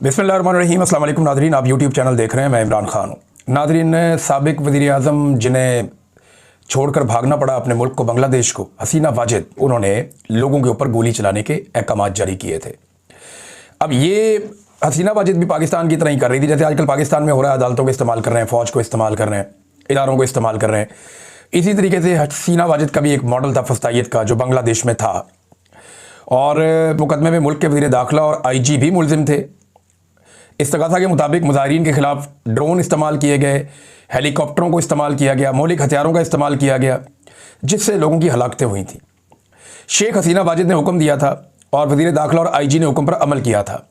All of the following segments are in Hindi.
बिस्मिल्लाहिर्रहमानिर्रहीम। अस्सलाम वालेकुम नादरीन, आप यूट्यूब चैनल देख रहे हैं। मैं इमरान खान हूँ। नादरीन, साबिक वज़ीर आज़म जिन्हें छोड़कर भागना पड़ा अपने मुल्क को, बांग्लादेश को, हसीना वाजिद, उन्होंने लोगों के ऊपर गोली चलाने के अहकाम जारी किए थे। अब ये हसीना वाजिद भी पाकिस्तान की तरह ही कर रही थी, जैसे आजकल पाकिस्तान में हो रहा है। अदालतों को इस्तेमाल कर रहे हैं, फ़ौज को इस्तेमाल कर रहे हैं, इदारों को इस्तेमाल कर रहे हैं। इसी तरीके से हसीना वाजिद का भी एक मॉडल था फस्तायत का, जो बांग्लादेश में था, और मुकदमे में मुल्क के वज़ीर दाखिला और IG भी मुलजिम थे। इस्तग़ासा के मुताबिक मुज़ाहिरीन के ख़िलाफ़ ड्रोन इस्तेमाल किए गए, हेलीकॉप्टरों को इस्तेमाल किया गया, मौलिक हथियारों का इस्तेमाल किया गया, जिससे लोगों की हलाकतें हुई थी। शेख हसीना वाजिद ने हुक्म दिया था और वज़ीर दाखिला और IG ने हुक्म पर अमल किया था,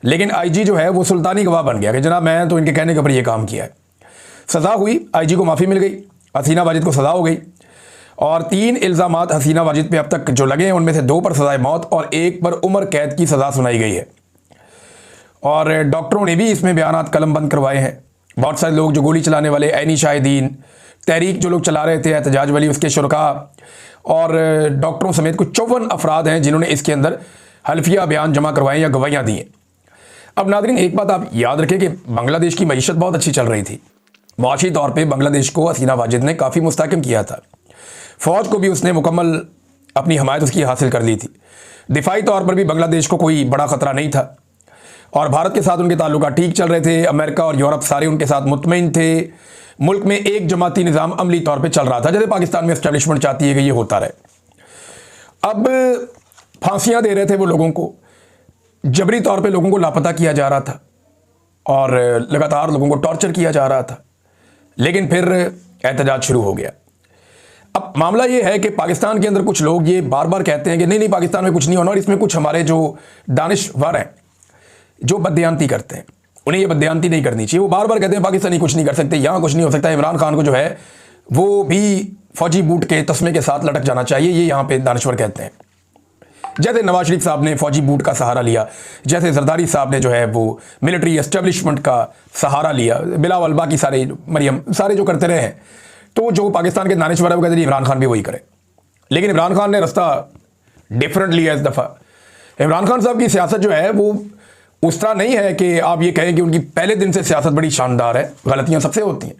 लेकिन IG जो है वो सुल्तानी गवाह बन गया कि जनाब मैं तो इनके कहने के ऊपर ये काम किया है। सज़ा हुई, IG को माफ़ी मिल गई, हसीना वाजिद को सज़ा हो गई, और 3 इल्ज़ामात हसीना वाजिद पे अब तक जो लगे हैं उनमें से 2 पर सज़ाए मौत और 1 पर उम्र कैद की सज़ा सुनाई गई है। और डॉक्टरों ने भी इसमें बयानात कलम बंद करवाए हैं। बहुत सारे लोग जो गोली चलाने वाले, ऐनी शाहिदीन, तहरीक जो लोग चला रहे थे, एहतजाज वाली, उसके शुरका और डॉक्टरों समेत कुछ 54 अफराद हैं जिन्होंने इसके अंदर हल्फिया बयान जमा करवाए या गवाहियाँ दी हैं। अब नादरीन, एक बात आप याद रखें कि बांग्लादेश की मईशत बहुत अच्छी चल रही थी। मुआशी तौर पर बांग्लादेश को हसीना वाजिद ने काफ़ी मुस्तहकम किया था। फ़ौज को भी उसने मुकम्मल अपनी हमायत उसकी हासिल कर ली थी। दिफाई तौर पर भी बांग्लादेश को कोई बड़ा ख़तरा नहीं था, और भारत के साथ उनके ताल्लुकात ठीक चल रहे थे। अमेरिका और यूरोप सारे उनके साथ मुतमईन थे। मुल्क में एक जमाती निज़ाम अमली तौर पे चल रहा था, जैसे पाकिस्तान में एस्टेब्लिशमेंट चाहती है कि ये होता रहे। अब फांसियां दे रहे थे वो लोगों को, जबरी तौर पे लोगों को लापता किया जा रहा था और लगातार लोगों को टॉर्चर किया जा रहा था, लेकिन फिर एहतजाज शुरू हो गया। अब मामला ये है कि पाकिस्तान के अंदर कुछ लोग ये बार बार कहते हैं कि नहीं नहीं, पाकिस्तान में कुछ नहीं होना, और इसमें कुछ हमारे जो दानिशवर हैं जो बदयांती करते हैं, उन्हें ये बदयांती नहीं करनी चाहिए। वो बार बार कहते हैं पाकिस्तानी कुछ नहीं कर सकते, यहाँ कुछ नहीं हो सकता। इमरान खान को जो है वो भी फौजी बूट के तस्मे के साथ लटक जाना चाहिए, ये यहाँ पे दानिशवर कहते हैं। जैसे नवाज शरीफ साहब ने फौजी बूट का सहारा लिया, जैसे जरदारी साहब ने जो है वो मिलिट्री एस्टेब्लिशमेंट का सहारा लिया, बिलावल, बाकी सारे, मरियम, सारे जो करते रहे हैं, तो जो पाकिस्तान के दानिशवर है वो कहते हैं इमरान खान भी वही करे। लेकिन इमरान खान ने रास्ता डिफरेंट लिया इस दफ़ा। इमरान खान साहब की सियासत जो है वो उस तरह नहीं है कि आप ये कहें कि उनकी पहले दिन से सियासत बड़ी शानदार है। गलतियां सबसे होती हैं,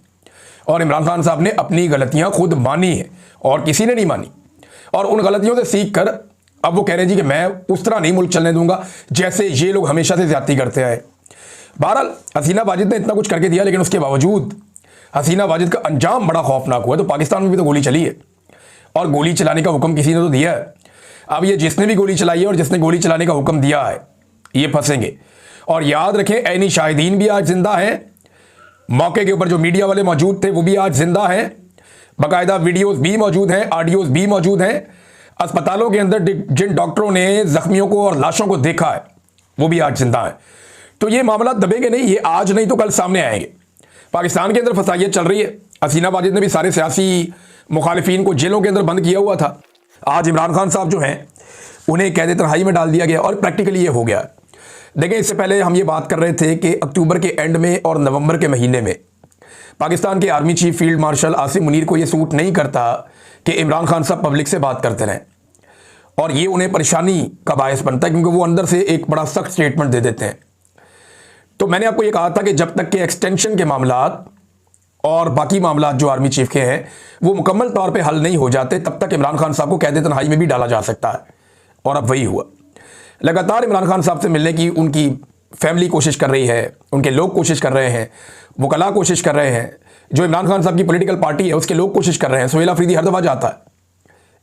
और इमरान खान साहब ने अपनी गलतियां खुद मानी है और किसी ने नहीं मानी, और उन गलतियों से सीख कर अब वो कह रहे हैं जी कि मैं उस तरह नहीं मुल्क चलने दूंगा जैसे ये लोग हमेशा से ज्यादती करते आए। बहरहाल हसीना वाजिद ने इतना कुछ करके दिया, लेकिन उसके बावजूद हसीना वाजिद का अंजाम बड़ा खौफनाक हुआ। तो पाकिस्तान में भी तो गोली चली है, और गोली चलाने का हुक्म किसी ने तो दिया है। अब ये जिसने भी गोली चलाई है और जिसने गोली चलाने का हुक्म दिया है, ये फंसेंगे। और याद रखें, ऐनी शाहिदीन भी आज जिंदा हैं, मौके के ऊपर जो मीडिया वाले मौजूद थे वो भी आज जिंदा हैं, बाकायदा वीडियोस भी मौजूद हैं, ऑडियोज भी मौजूद हैं। अस्पतालों के अंदर जिन डॉक्टरों ने जख्मियों को और लाशों को देखा है वो भी आज जिंदा हैं। तो ये मामला दबेंगे नहीं, ये आज नहीं तो कल सामने आएंगे। पाकिस्तान के अंदर फसाइयत चल रही है। हसीना वाजिद ने भी सारे सियासी मुखालिफिन को जेलों के अंदर बंद किया हुआ था। आज इमरान खान साहब जो हैं उन्हें कैद तन्हाई में डाल दिया गया, और प्रैक्टिकली ये हो गया। देखें, इससे पहले हम ये बात कर रहे थे कि अक्टूबर के एंड में और नवंबर के महीने में पाकिस्तान के army chief field marshal Asim Munir को ये सूट नहीं करता कि इमरान खान साहब पब्लिक से बात करते रहें, और ये उन्हें परेशानी का बायस बनता है, क्योंकि वो अंदर से एक बड़ा सख्त स्टेटमेंट दे देते हैं। तो मैंने आपको ये कहा था कि जब तक के एक्सटेंशन के मामलात और बाकी मामलात जो आर्मी चीफ के हैं वो मुकम्मल तौर पर हल नहीं हो जाते, तब तक इमरान खान साहब को कैद तन्हाई में भी डाला जा सकता है, और अब वही हुआ। लगातार इमरान खान साहब से मिलने की उनकी फैमिली कोशिश कर रही है, उनके लोग कोशिश कर रहे हैं, वकला कोशिश कर रहे हैं, जो इमरान खान साहब की पॉलिटिकल पार्टी है उसके लोग कोशिश कर रहे हैं। सोहेल अफरीदी हर दफ़ा जाता है,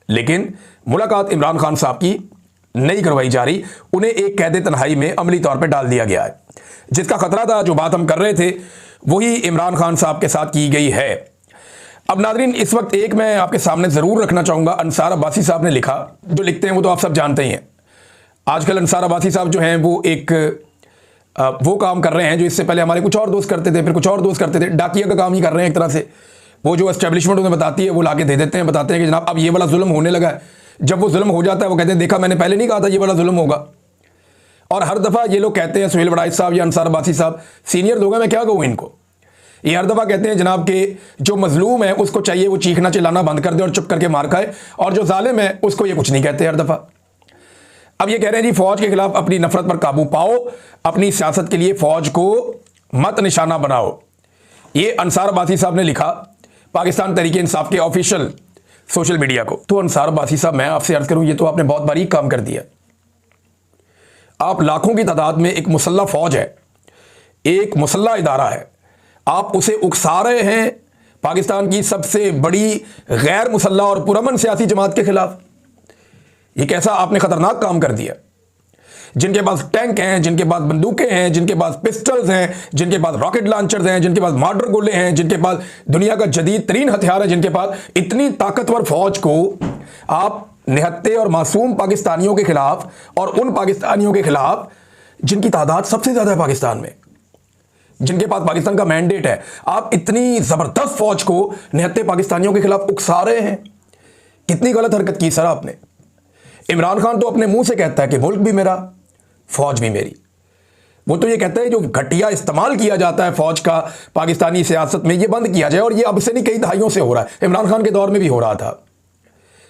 लेकिन मुलाकात इमरान खान साहब की नहीं करवाई जा रही। उन्हें एक कैद तन्हाई में अमली तौर पर डाल दिया गया है। जिसका खतरा था, जो बात हम कर रहे थे, वही इमरान खान साहब के साथ की गई है। अब नादरीन, इस वक्त एक मैं आपके सामने ज़रूर रखना चाहूँगा, अंसार अब्बासी साहब ने लिखा। जो लिखते हैं वो तो आप सब जानते ही हैं। आजकल अंसार अब्बासी साहब जो हैं वो एक वो काम कर रहे हैं जो इससे पहले हमारे कुछ और दोस्त करते थे, फिर कुछ और दोस्त करते थे। डाकिया का काम ही कर रहे हैं एक तरह से। वो जो एस्टेब्लिशमेंट उन्हें बताती है वो लाके दे देते हैं, बताते हैं कि जनाब अब ये वाला जुल्म होने लगा है। जब वो जुल्म हो जाता है वो कहते हैं देखा, मैंने पहले नहीं कहा था ये वाला जुल्म होगा। और हर दफ़ा ये लोग कहते हैं, सुहेल वड़ाइच साहब या अंसार अब्बासी साहब सीनियर लोग हैं, मैं क्या कहूँ इनको, ये हर दफ़ा कहते हैं जनाब कि जो मजलूम है उसको चाहिए वो चीखना चिल्लाना बंद कर दे और चुप करके मार खाए, और जो जालिम है उसको ये कुछ नहीं कहते हर दफ़ा। अब ये कह रहे हैं जी फौज के खिलाफ अपनी नफरत पर काबू पाओ, अपनी सियासत के लिए फौज को मत निशाना बनाओ। ये अंसार अब्बासी साहब ने लिखा पाकिस्तान तहरीक इंसाफ के ऑफिशियल सोशल मीडिया को। तो अंसार अब्बासी साहब, मैं आपसे अर्ज करूं, ये तो आपने बहुत बारीक काम कर दिया। आप लाखों की तादाद में एक मुसल्लह फौज है, एक मुसल्लह इदारा है, आप उसे उकसा रहे हैं पाकिस्तान की सबसे बड़ी गैर मुसल्लह और पुरअमन सियासी जमात के खिलाफ। ये कैसा आपने खतरनाक काम कर दिया। जिनके पास टैंक हैं, जिनके पास बंदूकें हैं, जिनके पास पिस्टल्स हैं, जिनके पास रॉकेट लॉन्चर्स हैं, जिनके पास मॉडर्न गोले हैं, जिनके पास दुनिया का जदीद तरीन हथियार है, जिनके पास इतनी ताकतवर फौज को आप निहत्ते और मासूम पाकिस्तानियों के खिलाफ, और उन पाकिस्तानियों के खिलाफ जिनकी तादाद सबसे ज्यादा है पाकिस्तान में, जिनके पास पाकिस्तान का मैंडेट है, आप इतनी जबरदस्त फौज को निहत्ते पाकिस्तानियों के खिलाफ उकसा रहे हैं। कितनी गलत हरकत की सर आपने। इमरान खान तो अपने मुंह से कहता है कि मुल्क भी मेरा, फौज भी मेरी। वो तो ये कहता है जो घटिया इस्तेमाल किया जाता है फौज का पाकिस्तानी सियासत में, ये बंद किया जाए। और ये अब से नहीं, कई दहाइयों से हो रहा है। इमरान खान के दौर में भी हो रहा था।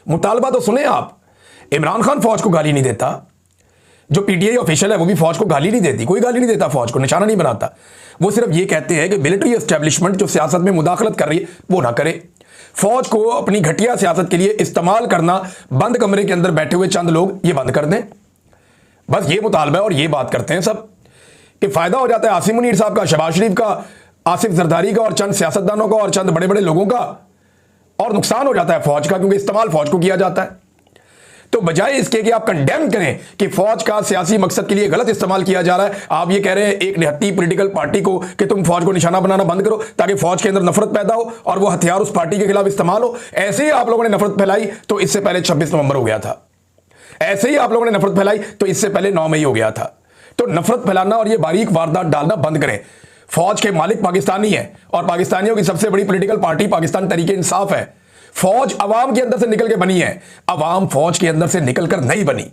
मुतालबा तो सुने आप, इमरान खान फौज को गाली नहीं देता, जो पीटीआई ऑफिशियल है वो भी फौज को गाली नहीं देती, कोई गाली नहीं देता, फौज को निशाना नहीं बनाता। वो सिर्फ ये कहते हैं कि मिलिट्री एस्टेब्लिशमेंट जो सियासत में मुदाखलत कर रही है वो ना करे, फौज को अपनी घटिया सियासत के लिए इस्तेमाल करना बंद कमरे के अंदर बैठे हुए चंद लोग ये बंद कर दें। बस ये मुतालबा है और ये बात करते हैं सब कि फायदा हो जाता है आसिम मुनीर साहब का, शहबाज शरीफ का, आसिफ जरदारी का और चंद सियासतदानों का और चंद बड़े बड़े लोगों का, और नुकसान हो जाता है फौज का, क्योंकि इस्तेमाल फौज को किया जाता है। तो बजाय इसके कि आप कंडेम करें कि फौज का सियासी मकसद के लिए गलत इस्तेमाल किया जा रहा है, आप ये कह रहे हैं एक निहत्ती पॉलिटिकल पार्टी को कि तुम फौज को निशाना बनाना बंद करो ताकि फौज के अंदर नफरत पैदा हो और वो हथियार उस पार्टी के खिलाफ इस्तेमाल हो। ऐसे ही आप लोगों ने नफरत फैलाई तो इससे पहले 26 नवंबर हो गया था। ऐसे ही आप लोगों ने नफरत फैलाई तो इससे पहले 9 मई हो गया था। तो नफरत फैलाना और ये बारीक वारदात डालना बंद करें। फौज के मालिक पाकिस्तानी है और पाकिस्तानियों की सबसे बड़ी पॉलिटिकल पार्टी पाकिस्तान तहरीक इंसाफ है। फौज अवाम के अंदर से निकल के बनी है, अवाम फौज के अंदर से निकलकर नहीं बनी।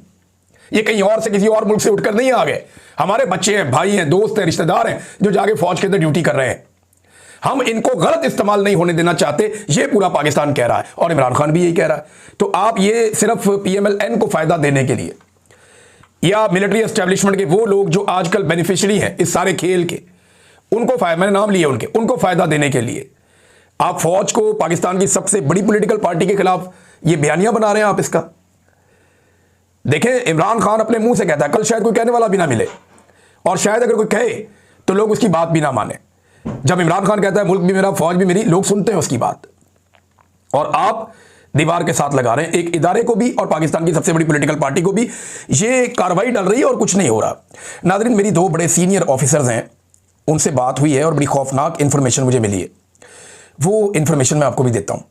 ये कहीं और से किसी और मुल्क से उठकर नहीं आ गए। हमारे बच्चे हैं, भाई हैं, दोस्त हैं, रिश्तेदार हैं जो जाके फौज के अंदर ड्यूटी कर रहे हैं। हम इनको गलत इस्तेमाल नहीं होने देना चाहते, ये पूरा पाकिस्तान कह रहा है और इमरान खान भी यही कह रहा है। तो आप ये सिर्फ PMLN को फायदा देने के लिए या मिलिट्री एस्टेब्लिशमेंट के वो लोग जो आजकल बेनिफिशियरी हैं इस सारे खेल के, उनको मैंने नाम लिए उनको फायदा देने के लिए आप फौज को पाकिस्तान की सबसे बड़ी पॉलिटिकल पार्टी के खिलाफ ये बयानिया बना रहे हैं। आप इसका देखें, इमरान खान अपने मुंह से कहता है, कल शायद कोई कहने वाला भी ना मिले और शायद अगर कोई कहे तो लोग उसकी बात भी ना माने। जब इमरान खान कहता है मुल्क भी मेरा, फौज भी मेरी, लोग सुनते हैं उसकी बात। और आप दीवार के साथ लगा रहे हैं एक इदारे को भी और पाकिस्तान की सबसे बड़ी पॉलिटिकल पार्टी को भी। ये कार्रवाई डल रही है और कुछ नहीं हो रहा। नाज़रीन, मेरी 2 बड़े सीनियर ऑफिसर्स हैं, उनसे बात हुई है और बड़ी खौफनाक इंफॉर्मेशन मुझे मिली है। वो इंफॉर्मेशन मैं आपको भी देता हूं,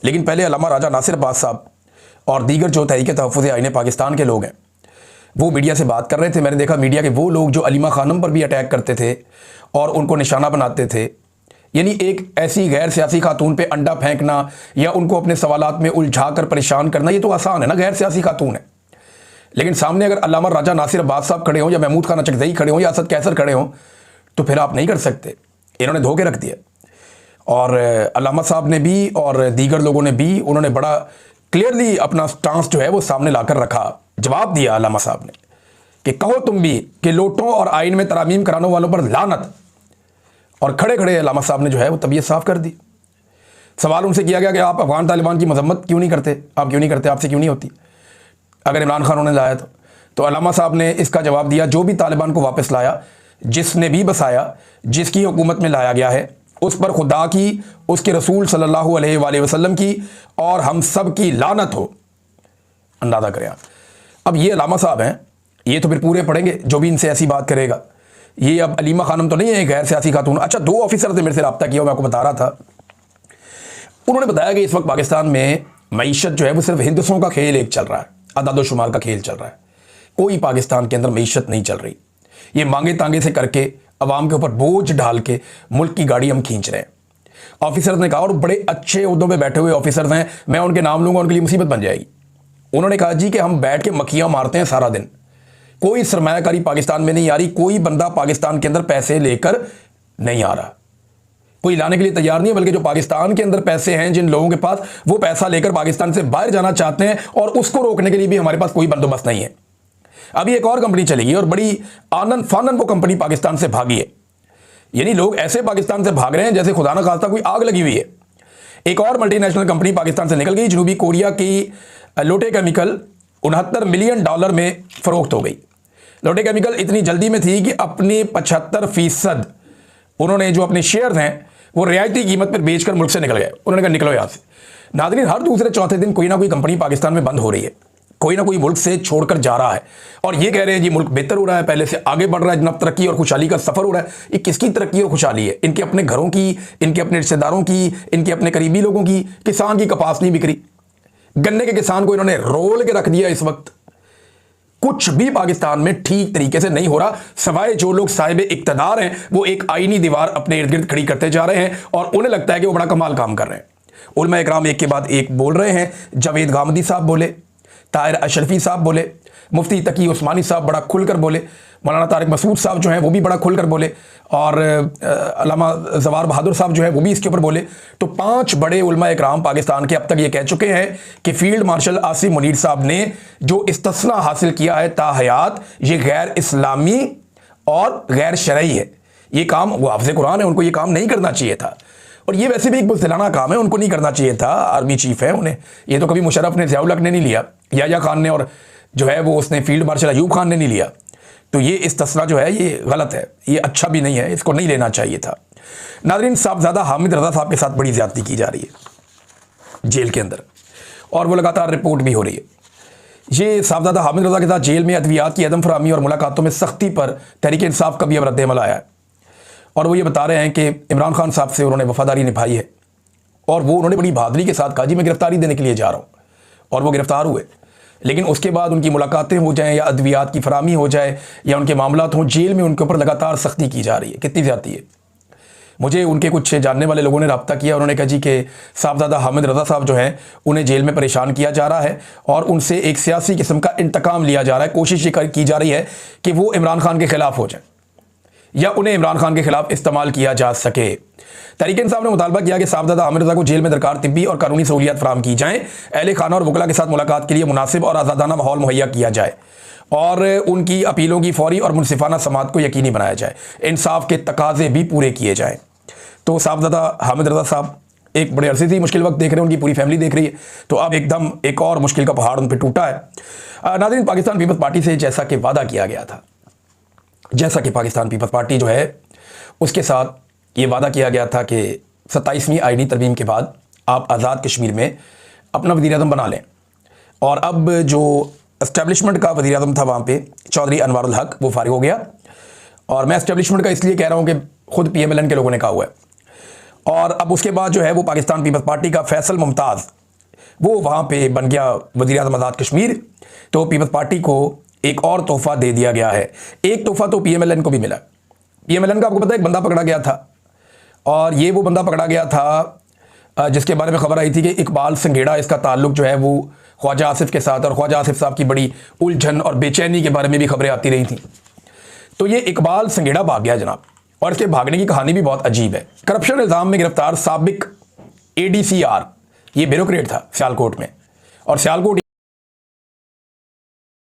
लेकिन पहले अल्लामा राजा नासिर अब्बास साहब और दीगर जो तहरीक तहफ़्फ़ुज़ आईन पाकिस्तान के लोग हैं वो मीडिया से बात कर रहे थे। मैंने देखा मीडिया के वो लोग जो अलीमा खानम पर भी अटैक करते थे और उनको निशाना बनाते थे, यानी एक ऐसी गैर सियासी खातून पे अंडा फेंकना या उनको अपने सवालात में उलझा कर परेशान करना, ये तो आसान है ना, गैर सियासी खातून है। लेकिन सामने अगर अल्लामा राजा नासिर अब्बास साहब खड़े हों या महमूद खान अचकज़ई खड़े हों या असद कैसर खड़े हों तो फिर आप नहीं कर सकते। इन्होंने धोखे रख दिया और अल्लामा साहब ने भी और दीगर लोगों ने भी, उन्होंने बड़ा क्लियरली अपना स्टांस जो है वो सामने लाकर रखा। जवाब दिया अल्लामा साहब ने कि कहो तुम भी कि लोटों और आइन में तरामीम कराने वालों पर लानत। और खड़े खड़े अल्लामा साहब ने जो है वो तबीयत साफ कर दी। सवाल उनसे किया गया कि आप अफगान तालिबान की मजम्मत क्यों नहीं करते, आप क्यों नहीं करते, आपसे क्यों नहीं होती अगर इमरान खान ने लाया तो अल्लामा साहब ने इसका जवाब दिया, जो भी तालिबान को वापस लाया, जिसने भी बसाया, जिसकी हुकूमत में लाया गया है, उस पर खुदा की, उसके रसूल सल्लल्लाहु अलैहि वसल्लम की और हम सब की लानत हो। अंदाज़ा करें आप। अब ये अल्लामा साहब हैं, ये तो फिर पूरे पढ़ेंगे जो भी इनसे ऐसी बात करेगा। ये अब अलीमा खानम तो नहीं है, गैर सियासी खातून। अच्छा, 2 ऑफिसर से मेरे से रब्ता किया, मैं आपको बता रहा था। उन्होंने बताया कि इस वक्त पाकिस्तान में मईशत जो है वो सिर्फ हिंदुओं का खेल एक चल रहा है, अदाद शुमार का खेल चल रहा है। कोई पाकिस्तान के अंदर मईशत नहीं चल रही। ये मांगे तांगे से करके अवाम के ऊपर बोझ डाल के मुल्क की गाड़ी हम खींच रहे हैं। ऑफिसर्स ने कहा, और बड़े अच्छे उहदों पे बैठे हुए ऑफिसर्स हैं, मैं उनके नाम लूंगा, उनके लिए मुसीबत बन जाएगी। उन्होंने कहा जी कि हम बैठ के मक्खियां मारते हैं सारा दिन, कोई सरमायाकारी पाकिस्तान में नहीं आ रही, कोई बंदा पाकिस्तान के अंदर पैसे लेकर नहीं आ रहा, कोई लाने के लिए तैयार नहीं है, बल्कि जो पाकिस्तान के अंदर पैसे हैं जिन लोगों के पास, वो पैसा लेकर पाकिस्तान से बाहर जाना चाहते हैं और उसको रोकने के लिए भी हमारे पास कोई बंदोबस्त नहीं है। अभी एक और कंपनी चलेगी और बड़ी आनन फानन वो कंपनी पाकिस्तान से भागी है। यानी लोग ऐसे पाकिस्तान से भाग रहे हैं जैसे खुदा ना खास्ता कोई आग लगी हुई है। एक और मल्टीनेशनल कंपनी पाकिस्तान से निकल गई। जनूबी कोरिया की लोटे केमिकल $69 मिलियन में फरोख्त हो गई। लोटे केमिकल इतनी जल्दी में थी कि अपने 75% उन्होंने जो अपने शेयर हैं वो रियायती कीमत पर बेचकर मुल्क से निकल गए। उन्होंने कहा निकलो यहाँ से। नाज़रीन, हर दूसरे चौथे दिन कोई ना कोई कंपनी पाकिस्तान में बंद हो रही है, कोई ना कोई मुल्क से छोड़कर जा रहा है और ये कह रहे हैं जी मुल्क बेहतर हो रहा है, पहले से आगे बढ़ रहा है, जनाब तरक्की और खुशहाली का सफर हो रहा है। ये किसकी तरक्की और खुशहाली है? इनके अपने घरों की, इनके अपने रिश्तेदारों की, इनके अपने करीबी लोगों की। किसान की कपास नहीं बिक रही, गन्ने के किसान को इन्होंने रोल के रख दिया। इस वक्त कुछ भी पाकिस्तान में ठीक तरीके से नहीं हो रहा, सवाए जो लोग साहिब इक्तदार हैं वो एक आईनी दीवार अपने इर्द गिर्द खड़ी करते जा रहे हैं और उन्हें लगता है कि वो बड़ा कमाल काम कर रहे हैं। उलमा इकराम एक के बाद एक बोल रहे हैं। जावेद गामदी साहब बोले, ताहिर अशरफी साहब बोले, मुफ्ती तकी उस्मानी साहब बड़ा खुलकर बोले, मौलाना तारिक मसूद साहब जो हैं वो भी बड़ा खुलकर बोले और अल्लामा जवार बहादुर साहब जो है वो भी इसके ऊपर बोले। तो 5 बड़े उलमा इकराम पाकिस्तान के अब तक ये कह चुके हैं कि फील्ड मार्शल आसिम मुनीर साहब ने जो इस्तिस्ना हासिल किया है ताहयात, ये गैर इस्लामी और गैर शरई है। ये काम, वो हाफ़िज़ कुरान है, उनको ये काम नहीं करना चाहिए था और ये वैसे भी एक बुज़दिलाना काम है, उनको नहीं करना चाहिए था। आर्मी चीफ है, उन्हें ये तो कभी मुशर्रफ ने, ज़ियाउल हक ने नहीं लिया, याया खान ने और जो है वो उसने फील्ड मार्शल अयूब खान ने नहीं लिया। तो ये इस्तिस्ना जो है ये गलत है, ये अच्छा भी नहीं है, इसको नहीं लेना चाहिए था। नाज़रीन, साहबजादा हामिद रज़ा साहब के साथ बड़ी ज़्यादती की जा रही है जेल के अंदर और वो लगातार रिपोर्ट भी हो रही है। ये साहबजादा हामिद रज़ा के साथ जेल में अद्वियात की अदम फराहमी और मुलाकातों में सख्ती पर तहरीक इंसाफ का भी अब रद्द-ए-अमल आया है और वो ये बता रहे हैं कि इमरान खान साहब से उन्होंने वफादारी निभाई है और वो उन्होंने बड़ी बहादुरी के साथ कहा जी मैं गिरफ्तारी देने के लिए जा रहा हूँ और वो गिरफ्तार हुए। लेकिन उसके बाद उनकी मुलाकातें हो जाएं या अद्वियात की फराहमी हो जाए या उनके मामलात हों, जेल में उनके ऊपर लगातार सख्ती की जा रही है। कितनी ज़्यादती है? मुझे उनके कुछ जानने वाले लोगों ने रब्ता किया, उन्होंने कहा जी कि साहबजादा हामिद रज़ा साहब जो हैं उन्हें जेल में परेशान किया जा रहा है और उनसे एक सियासी किस्म का इंतकाम लिया जा रहा है। कोशिश ये की जा रही है कि वो इमरान खान के खिलाफ हो जाए या उन्हें इमरान खान के खिलाफ इस्तेमाल किया जा सके। तहरीक इंसाफ ने मुतालबा किया कि साहबजादा हामिद रज़ा को जेल में दरकार तिब्बी और कानूनी सहूलियात फराहम की जाएँ, अहले खाना और वकला के साथ मुलाकात के लिए मुनासिब और आज़ादाना माहौल मुहैया किया जाए और उनकी अपीलों की फौरी और मुनसिफाना समाअत को यकीनी बनाया जाए, इंसाफ के तकाजे भी पूरे किए जाएँ। तो साहबजादा हामिद रज़ा साहब एक बड़े अरसे से मुश्किल वक्त देख रहे हैं, उनकी पूरी फैमिली देख रही है, तो अब एकदम एक और मुश्किल का पहाड़ उन पर टूटा है। नाज़रीन, पाकिस्तान पीपल्स पार्टी से जैसा कि वादा किया गया था, जैसा कि पाकिस्तान पीपल्स पार्टी जो है उसके साथ ये वादा किया गया था कि 27वीं आईनी तरमीम के बाद आप आज़ाद कश्मीर में अपना वज़ीर-ए-आज़म बना लें और अब जो एस्टेब्लिशमेंट का वज़ीर-ए-आज़म था वहाँ पे चौधरी अनवारुल हक वो फारिग हो गया। और मैं एस्टेब्लिशमेंट का इसलिए कह रहा हूँ कि खुद PMLN के लोगों ने कहा हुआ है। और अब उसके बाद जो है वो पाकिस्तान पीपल्स पार्टी का फैसल मुमताज़ वो वहाँ पे बन गया वज़ीर-ए-आज़म आज़ाद कश्मीर। तो पीपल्स पार्टी को एक और तोहफ़ा दे दिया गया है। एक तोहफ़ा तो PMLN को भी मिला। PMLN का आपको पता है एक बंदा पकड़ा गया था और ये वो बंदा पकड़ा गया था जिसके बारे में खबर आई थी कि इकबाल संघेड़ा, इसका ताल्लुक जो है वो ख्वाजा आसिफ के साथ और ख्वाजा आसिफ साहब की बड़ी उलझन और बेचैनी के बारे में भी खबरें आती रही थी। तो ये इकबाल संघेड़ा भाग गया जनाब और इसके भागने की कहानी भी बहुत अजीब है। करप्शन इल्ज़ाम में गिरफ्तार साबिक ADCR ये ब्यूरोक्रेट था सियालकोट में और सियालकोट